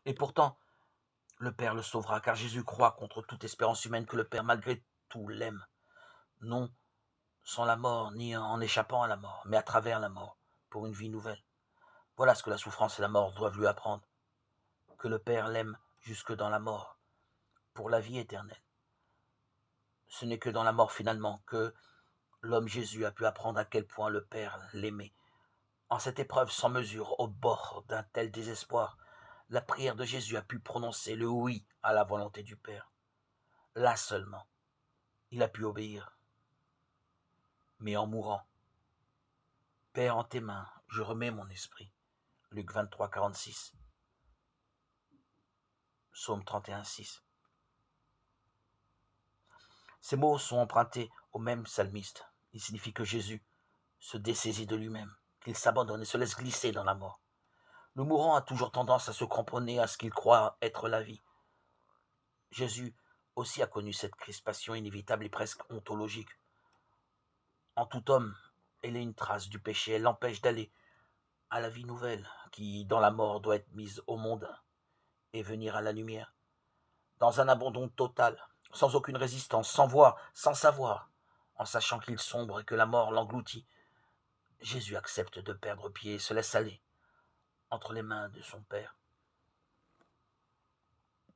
Et pourtant, le Père le sauvera, car Jésus croit contre toute espérance humaine que le Père, malgré tout, l'aime, non sans la mort, ni en échappant à la mort, mais à travers la mort, pour une vie nouvelle. Voilà ce que la souffrance et la mort doivent lui apprendre, que le Père l'aime jusque dans la mort, pour la vie éternelle. Ce n'est que dans la mort finalement que l'homme Jésus a pu apprendre à quel point le Père l'aimait. En cette épreuve sans mesure, au bord d'un tel désespoir, la prière de Jésus a pu prononcer le oui à la volonté du Père. Là seulement, il a pu obéir. Mais en mourant, Père, en tes mains, je remets mon esprit. Luc 23, 46. Psaume 31, 6. Ces mots sont empruntés au même psalmiste. Ils signifient que Jésus se dessaisit de lui-même, qu'il s'abandonne et se laisse glisser dans la mort. Le mourant a toujours tendance à se cramponner à ce qu'il croit être la vie. Jésus aussi a connu cette crispation inévitable et presque ontologique. En tout homme, elle est une trace du péché, elle l'empêche d'aller à la vie nouvelle, qui, dans la mort, doit être mise au monde et venir à la lumière, dans un abandon total, sans aucune résistance, sans voir, sans savoir, en sachant qu'il sombre et que la mort l'engloutit. Jésus accepte de perdre pied et se laisse aller entre les mains de son Père.